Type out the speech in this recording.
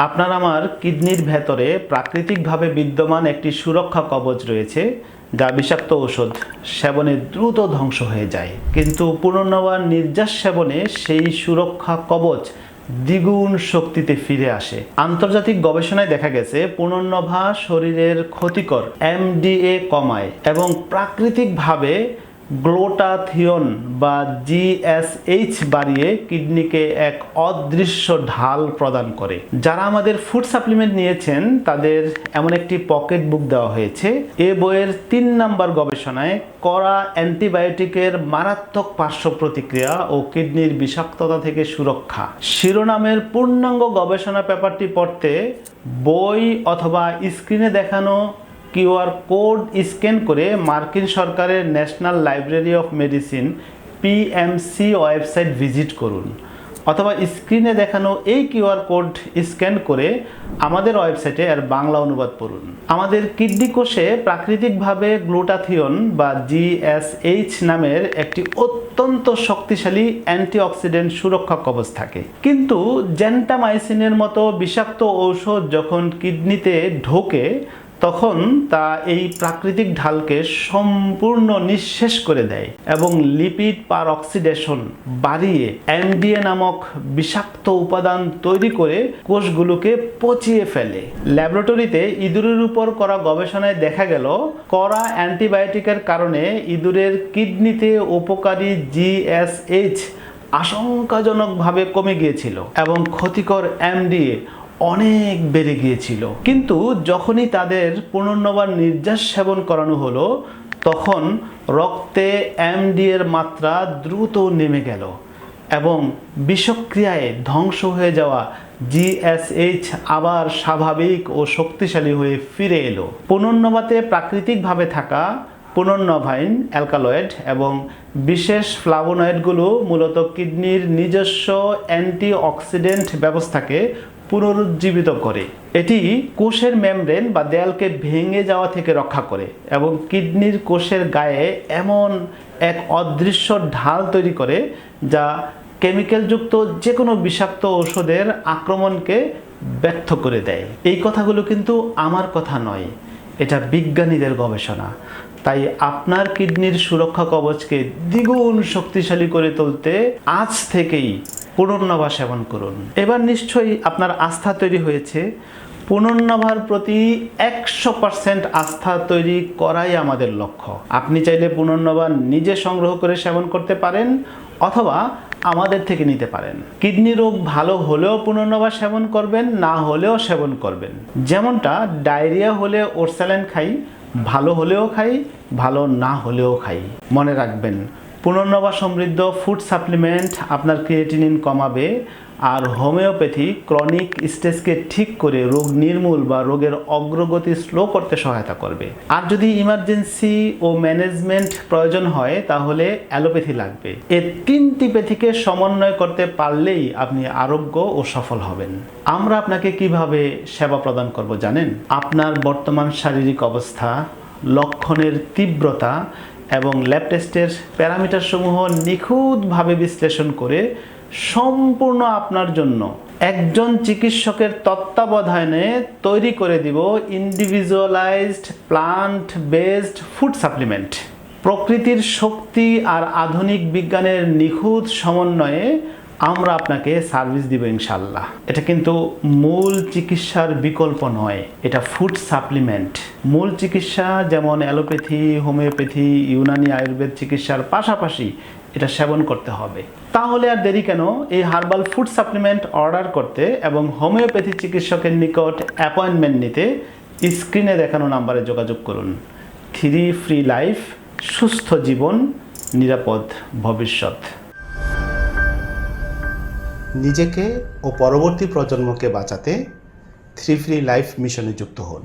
আপনার আমার কিডনির ভেতরে প্রাকৃতিকভাবে বিদ্যমান একটি সুরক্ষা কবচ রয়েছে, যা বিষাক্ত ঔষধ সেবনে দ্রুত ধ্বংস হয়ে যায়। কিন্তু পুনর্নবার নির্যাস সেবনে সেই সুরক্ষা কবচ দ্বিগুণ শক্তিতে ফিরে আসে। আন্তর্জাতিক গবেষণায় দেখা গেছে পুনর্নভা শরীরের ক্ষতিকর এমডিএ কমায় এবং প্রাকৃতিকভাবে গ্লুটাথিয়ন বা জিএসএইচ বাড়িয়ে কিডনিকে এক অদৃশ্য ঢাল প্রদান করে। যারা আমাদের ফুড সাপ্লিমেন্ট নিয়েছেন তাদের এমন একটি পকেট বুক দেওয়া হয়েছে। এ বইয়ের ৩ নম্বর গবেষণায় কড়া অ্যান্টিবায়োটিকের মারাত্মক পার্শ্ব প্রতিক্রিয়া ও কিডনির বিষাক্ততা থেকে সুরক্ষা শিরোনামের পূর্ণাঙ্গ গবেষণা পেপারটি পড়তে বই অথবা স্ক্রিনে দেখানো কিউআর কোড স্ক্যান করে মার্কিন সরকারের national library of medicine PMC website visit করুন, অথবা স্ক্রিনে দেখানো এই কিউআর কোড স্ক্যান করে আমাদের ওয়েবসাইটে এর বাংলা অনুবাদ পড়ুন। আমাদের কিডনি কোষে প্রাকৃতিকভাবে গ্লুটাথিয়ন বা জিএসএইচ নামের একটি অত্যন্ত শক্তিশালী অ্যান্টিঅক্সিডেন্ট সুরক্ষা কবচ থাকে। কিন্তু জেন্টামাইসিনের মতো বিষাক্ত ঔষধ যখন কিডনিতে ঢোকে তখন তা এই প্রাকৃতিক ঢালকে সম্পূর্ণ নিঃশেষ করে দেয় এবং লিপিড পারঅক্সিডেশন বাড়িয়ে এমডিএ নামক বিষাক্ত উপাদান তৈরি করে কোষগুলোকে পচিয়ে ফেলে। ল্যাবরেটরিতে ইঁদুরের উপর করা গবেষণায় দেখা গেল কড়া অ্যান্টিবায়োটিকের কারণে ইঁদুরের কিডনিতে উপকারী জিএসএইচ আশঙ্কাজনকভাবে কমে গিয়েছিল এবং ক্ষতিকর এমডিএ অনেক বেড়ে গিয়েছিল। কিন্তু যখনই তাদের পুনর্নবার নির্যাস সেবন করানো হলো তখন রক্তে এমডিএর মাত্রা দ্রুত নেমে গেল এবং বিষক্রিয়ায় ধ্বংস হয়ে যাওয়া জিএসএইচ আবার স্বাভাবিক ও শক্তিশালী হয়ে ফিরে এলো। পুনর্নবাতে প্রাকৃতিকভাবে থাকা পুনর্নভাইন অ্যালকালয়েড এবং বিশেষ ফ্লাভোনয়েডগুলো মূলত কিডনির নিজস্ব অ্যান্টিঅক্সিডেন্ট ব্যবস্থাকে পুনরুজ্জীবিত করে। এটি কোষের মেমব্রেন বা দেয়ালকে ভেঙে যাওয়া থেকে রক্ষা করে এবং কিডনির কোষের গায়ে এমন এক অদৃশ্য ঢাল তৈরি করে যা কেমিক্যালযুক্ত যে কোনো বিষাক্ত ঔষধের আক্রমণকে ব্যর্থ করে দেয়। এই কথাগুলো কিন্তু আমার কথা নয়, এটা বিজ্ঞানীদের গবেষণা। তাই আপনার কিডনির সুরক্ষা কবচকে দ্বিগুণ শক্তিশালী করে তুলতে আজ থেকেই পুনর্নভা সেবন করুন। এবার নিশ্চয়ই আপনার আস্থা তৈরি হয়েছে। পুনর্নভার প্রতি 100% আস্থা তৈরি করাই আমাদের লক্ষ্য। আপনি চাইলে পুনর্নভা নিজে সংগ্রহ করে সেবন করতে পারেন অথবা আমাদের থেকে নিতে পারেন। কিডনি রোগ ভালো হলেও পুনর্নভা সেবন করবেন, না হলেও সেবন করবেন। যেমনটা ডায়রিয়া হলে ওরসালাইন খাই, ভালো হলেও খাই, ভালো না হলেও খাই। মনে রাখবেন, পুনর্নভা সমৃদ্ধ ফুড সাপ্লিমেন্ট আপনার ক্রিয়েটিনিন কমাবে আর হোমিওপ্যাথি ক্রনিক স্টেজকে ঠিক করে রোগ নির্মূল বা রোগের অগ্রগতি স্লো করতে সহায়তা করবে। আর যদি ইমার্জেন্সি ও ম্যানেজমেন্ট প্রয়োজন হয় তাহলে অ্যালোপ্যাথি লাগবে। এই 3টি প্যাথিকে সমন্বয় করতে পারলেই আপনি আরোগ্য ও সফল হবেন। আমরা আপনাকে কিভাবে সেবা প্রদান করব জানেন? আপনার বর্তমান শারীরিক অবস্থা, লক্ষণের তীব্রতা এবং ল্যাব টেস্টের প্যারামিটার সমূহ নিখুঁতভাবে বিশ্লেষণ করে সম্পূর্ণ আপনার জন্য একজন চিকিৎসকের তত্ত্বাবধানে তৈরি করে দিব individualised plant based food supplement. প্রকৃতির শক্তি আর আধুনিক বিজ্ঞানের নিখুঁত সমন্বয়ে আমরা আপনাকে সার্ভিস দিব ইনশাল্লাহ। এটা কিন্তু মূল চিকিৎসার বিকল্প নয়, এটা ফুড সাপ্লিমেন্ট। মূল চিকিৎসা যেমন অ্যালোপ্যাথি, হোমিওপ্যাথি, ইউনানি আয়ুর্বেদ চিকিৎসার পাশাপাশি এটা সেবন করতে হবে। তাহলে আর দেরি কেন? এই হার্বাল ফুড সাপ্লিমেন্ট অর্ডার করতে এবং হোমিওপ্যাথি চিকিৎসকের নিকট অ্যাপয়েন্টমেন্ট নিতে স্ক্রিনে দেখানো নাম্বারে যোগাযোগ করুন। 3 ফ্রি লাইফ, সুস্থ জীবন, নিরাপদ ভবিষ্যৎ। নিজেকে ও পরবর্তী প্রজন্মকে বাঁচাতে 3 ফ্রি লাইফ মিশনে যুক্ত হন।